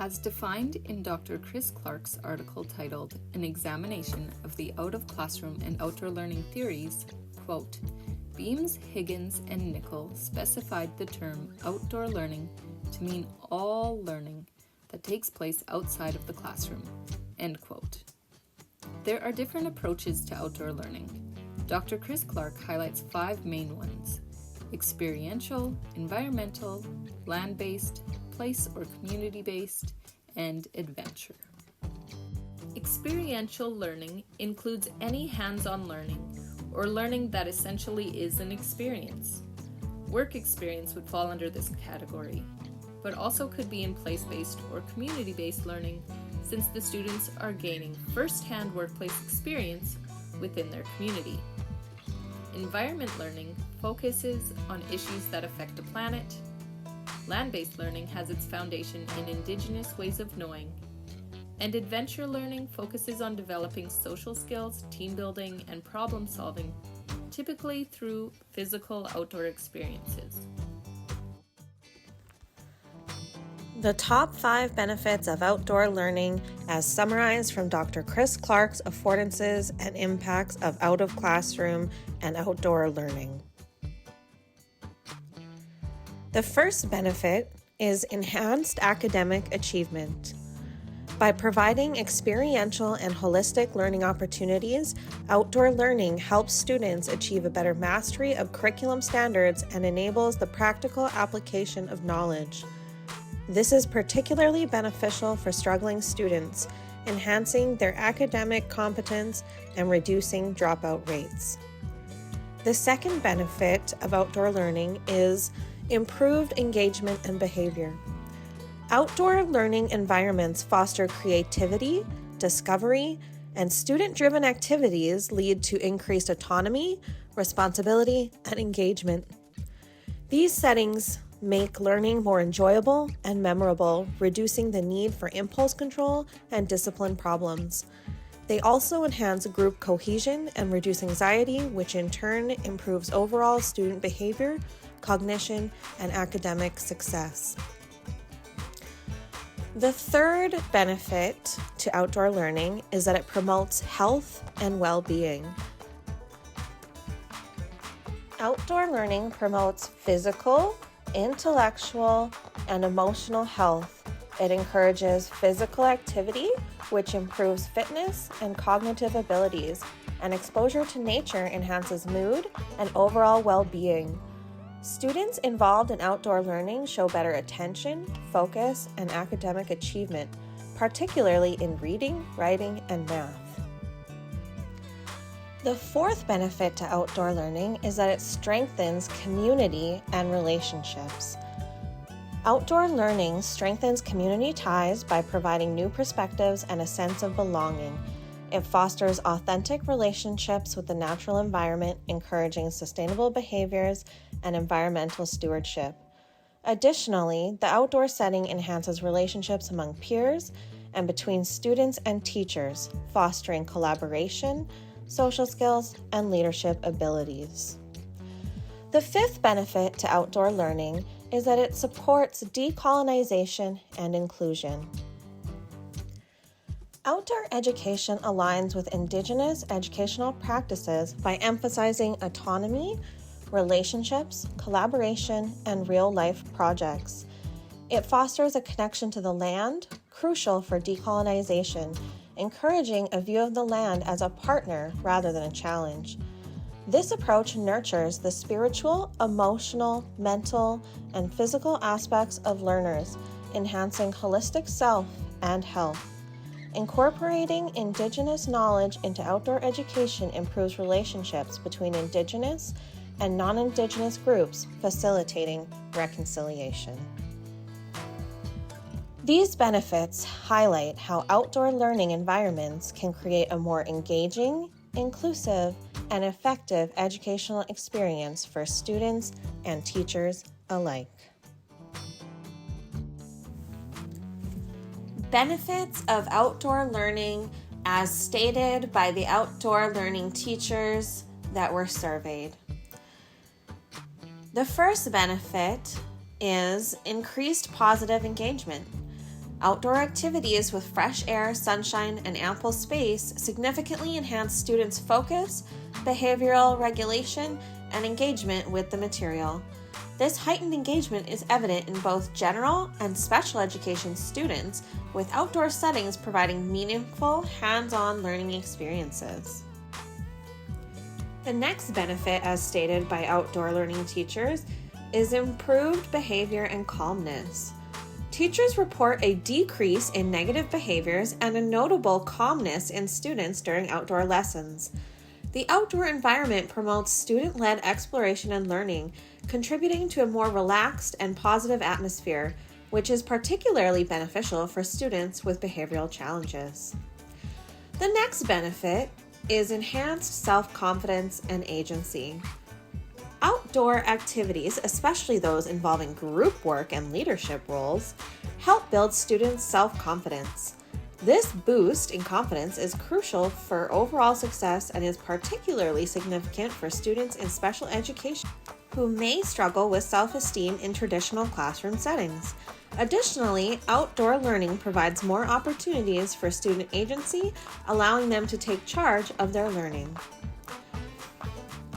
As defined in Dr. Chris Clark's article titled An Examination of the Out-of-Classroom and Outdoor Learning Theories, quote, Beams, Higgins, and Nickel specified the term outdoor learning to mean all learning that takes place outside of the classroom, end quote. There are different approaches to outdoor learning. Dr. Chris Clark highlights 5 main ones: experiential, environmental, land-based, place or community-based, and adventure. Experiential learning includes any hands-on learning or learning that essentially is an experience. Work experience would fall under this category, but also could be in place-based or community-based learning since the students are gaining first-hand workplace experience within their community. Environment learning focuses on issues that affect the planet. Land-based learning has its foundation in Indigenous ways of knowing, and adventure learning focuses on developing social skills, team building, and problem solving, typically through physical outdoor experiences. The top 5 benefits of outdoor learning as summarized from Dr. Chris Clark's affordances and impacts of out-of-classroom and outdoor learning. The first benefit is enhanced academic achievement. By providing experiential and holistic learning opportunities, outdoor learning helps students achieve a better mastery of curriculum standards and enables the practical application of knowledge. This is particularly beneficial for struggling students, enhancing their academic competence and reducing dropout rates. The second benefit of outdoor learning is improved engagement and behavior. Outdoor learning environments foster creativity, discovery, and student-driven activities lead to increased autonomy, responsibility, and engagement. These settings make learning more enjoyable and memorable, reducing the need for impulse control and discipline problems. They also enhance group cohesion and reduce anxiety, which in turn improves overall student behavior, cognition, and academic success. The third benefit to outdoor learning is that it promotes health and well-being. Outdoor learning promotes physical, intellectual, and emotional health. It encourages physical activity, which improves fitness and cognitive abilities, and exposure to nature enhances mood and overall well-being. Students involved in outdoor learning show better attention, focus, and academic achievement, particularly in reading, writing, and math. The fourth benefit to outdoor learning is that it strengthens community and relationships. Outdoor learning strengthens community ties by providing new perspectives and a sense of belonging. It fosters authentic relationships with the natural environment, encouraging sustainable behaviors and environmental stewardship. Additionally, the outdoor setting enhances relationships among peers and between students and teachers, fostering collaboration, social skills, and leadership abilities. The fifth benefit to outdoor learning is that it supports decolonization and inclusion. Outdoor education aligns with Indigenous educational practices by emphasizing autonomy, relationships, collaboration, and real-life projects. It fosters a connection to the land, crucial for decolonization, encouraging a view of the land as a partner rather than a challenge. This approach nurtures the spiritual, emotional, mental, and physical aspects of learners, enhancing holistic self and health. Incorporating Indigenous knowledge into outdoor education improves relationships between Indigenous and non-Indigenous groups, facilitating reconciliation. These benefits highlight how outdoor learning environments can create a more engaging, inclusive, and effective educational experience for students and teachers alike. Benefits of outdoor learning as stated by the outdoor learning teachers that were surveyed. The first benefit is increased positive engagement. Outdoor activities with fresh air, sunshine, and ample space significantly enhance students' focus, behavioral regulation, and engagement with the material. This heightened engagement is evident in both general and special education students, with outdoor settings providing meaningful, hands-on learning experiences. The next benefit, as stated by outdoor learning teachers, is improved behavior and calmness. Teachers report a decrease in negative behaviors and a notable calmness in students during outdoor lessons. The outdoor environment promotes student-led exploration and learning, contributing to a more relaxed and positive atmosphere, which is particularly beneficial for students with behavioral challenges. The next benefit is enhanced self-confidence and agency. Outdoor activities, especially those involving group work and leadership roles, help build students' self-confidence. This boost in confidence is crucial for overall success and is particularly significant for students in special education who may struggle with self-esteem in traditional classroom settings. Additionally, outdoor learning provides more opportunities for student agency, allowing them to take charge of their learning.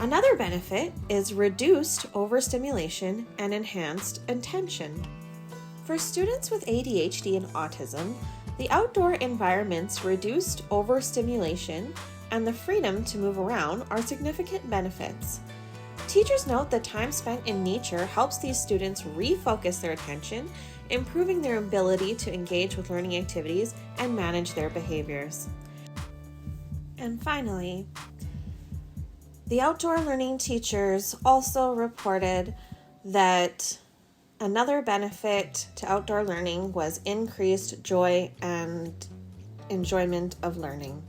Another benefit is reduced overstimulation and enhanced attention. For students with ADHD and autism, the outdoor environment's reduced overstimulation and the freedom to move around are significant benefits. Teachers note that time spent in nature helps these students refocus their attention, improving their ability to engage with learning activities and manage their behaviors. And finally, the outdoor learning teachers also reported that another benefit to outdoor learning was increased joy and enjoyment of learning.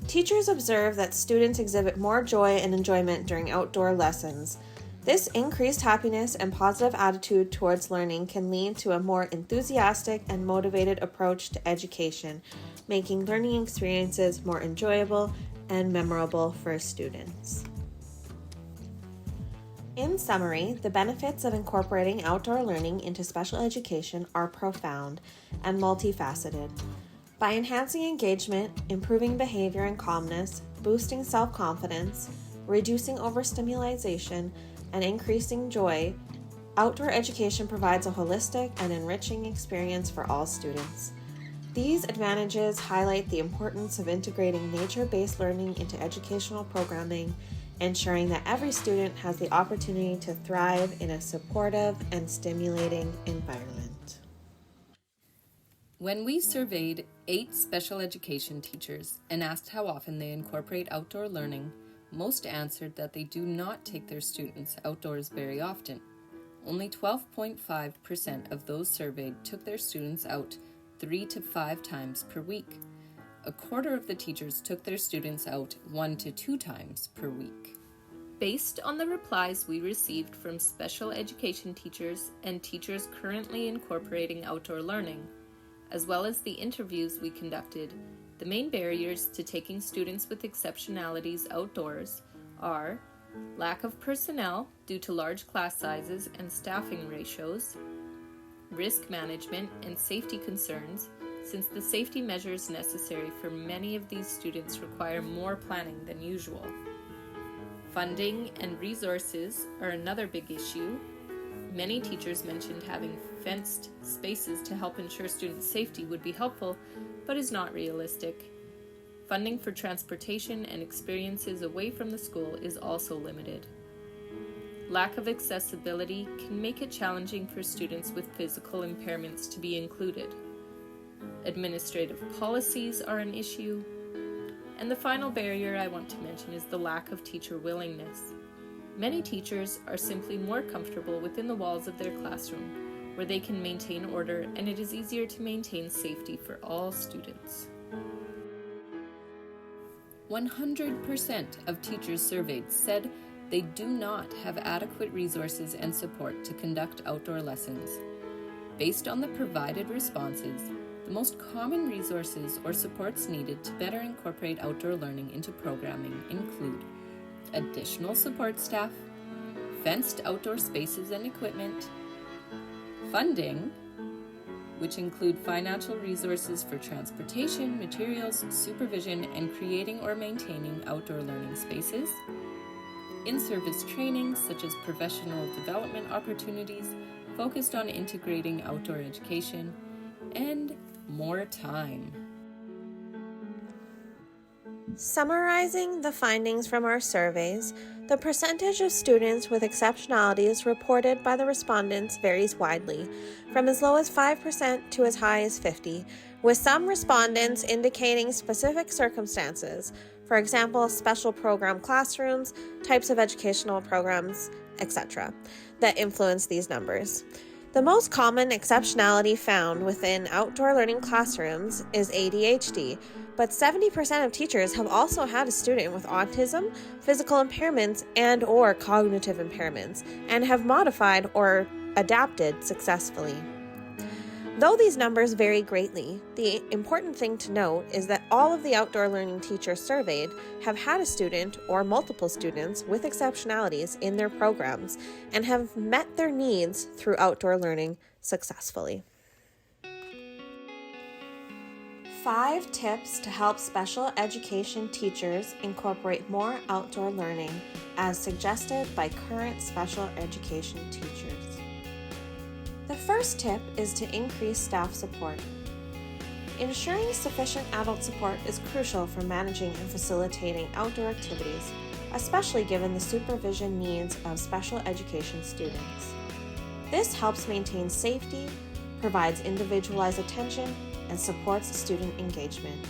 Teachers observe that students exhibit more joy and enjoyment during outdoor lessons. This increased happiness and positive attitude towards learning can lead to a more enthusiastic and motivated approach to education, making learning experiences more enjoyable and memorable for students. In summary, the benefits of incorporating outdoor learning into special education are profound and multifaceted. By enhancing engagement, improving behavior and calmness, boosting self-confidence, reducing overstimulation, and increasing joy, outdoor education provides a holistic and enriching experience for all students. These advantages highlight the importance of integrating nature-based learning into educational programming, ensuring that every student has the opportunity to thrive in a supportive and stimulating environment. When we surveyed 8 special education teachers and asked how often they incorporate outdoor learning, most answered that they do not take their students outdoors very often. Only 12.5% of those surveyed took their students out 3 to 5 times per week. A quarter of the teachers took their students out 1 to 2 times per week. Based on the replies we received from special education teachers and teachers currently incorporating outdoor learning, as well as the interviews we conducted, the main barriers to taking students with exceptionalities outdoors are lack of personnel due to large class sizes and staffing ratios, risk management and safety concerns, since the safety measures necessary for many of these students require more planning than usual. Funding and resources are another big issue. Many teachers mentioned having fenced spaces to help ensure student safety would be helpful, but is not realistic. Funding for transportation and experiences away from the school is also limited. Lack of accessibility can make it challenging for students with physical impairments to be included. Administrative policies are an issue. And the final barrier I want to mention is the lack of teacher willingness. Many teachers are simply more comfortable within the walls of their classroom, where they can maintain order and it is easier to maintain safety for all students. 100% of teachers surveyed said they do not have adequate resources and support to conduct outdoor lessons. Based on the provided responses, The most common resources or supports needed to better incorporate outdoor learning into programming include additional support staff, fenced outdoor spaces and equipment, funding, which include financial resources for transportation, materials, supervision, and creating or maintaining outdoor learning spaces, in-service training such as professional development opportunities focused on integrating outdoor education, and more time. Summarizing the findings from our surveys, the percentage of students with exceptionalities reported by the respondents varies widely, from as low as 5% to as high as 50%, with some respondents indicating specific circumstances, for example, special program classrooms, types of educational programs, etc., that influence these numbers. The most common exceptionality found within outdoor learning classrooms is ADHD, but 70% of teachers have also had a student with autism, physical impairments, and/or cognitive impairments, and have modified or adapted successfully. Though these numbers vary greatly, the important thing to note is that all of the outdoor learning teachers surveyed have had a student or multiple students with exceptionalities in their programs and have met their needs through outdoor learning successfully. 5 tips to help special education teachers incorporate more outdoor learning as suggested by current special education teachers. The first tip is to increase staff support. Ensuring sufficient adult support is crucial for managing and facilitating outdoor activities, especially given the supervision needs of special education students. This helps maintain safety, provides individualized attention, and supports student engagement.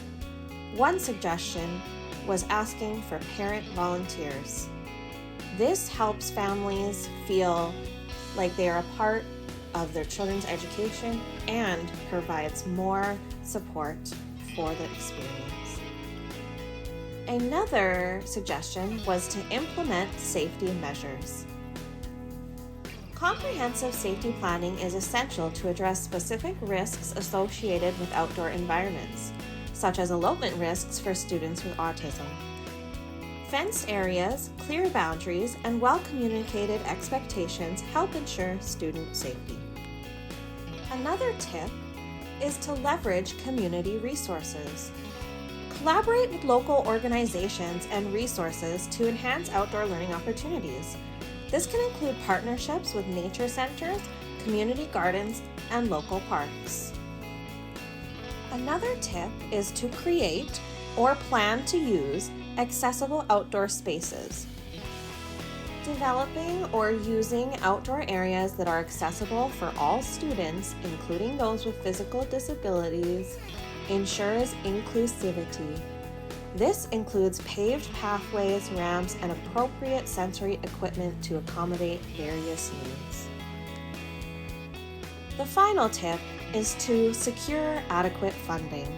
One suggestion was asking for parent volunteers. This helps families feel like they are a part of their children's education and provides more support for the experience. Another suggestion was to implement safety measures. Comprehensive safety planning is essential to address specific risks associated with outdoor environments, such as elopement risks for students with autism. Fenced areas, clear boundaries, and well-communicated expectations help ensure student safety. Another tip is to leverage community resources. Collaborate with local organizations and resources to enhance outdoor learning opportunities. This can include partnerships with nature centers, community gardens, and local parks. Another tip is to create or plan to use accessible outdoor spaces. Developing or using outdoor areas that are accessible for all students, including those with physical disabilities, ensures inclusivity. This includes paved pathways, ramps, and appropriate sensory equipment to accommodate various needs. The final tip is to secure adequate funding.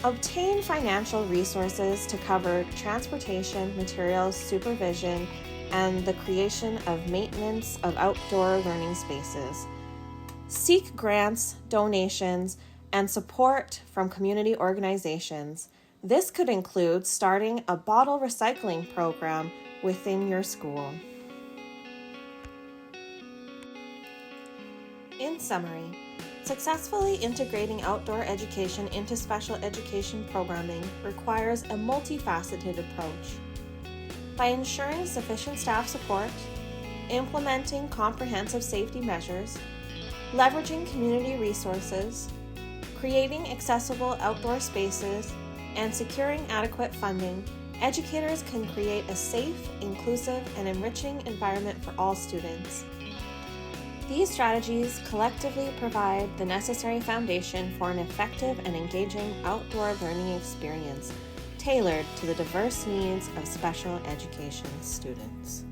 Obtain financial resources to cover transportation, materials, supervision, and the creation of maintenance of outdoor learning spaces. Seek grants, donations, and support from community organizations. This could include starting a bottle recycling program within your school. In summary, successfully integrating outdoor education into special education programming requires a multifaceted approach. By ensuring sufficient staff support, implementing comprehensive safety measures, leveraging community resources, creating accessible outdoor spaces, and securing adequate funding, educators can create a safe, inclusive, and enriching environment for all students. These strategies collectively provide the necessary foundation for an effective and engaging outdoor learning experience tailored to the diverse needs of special education students.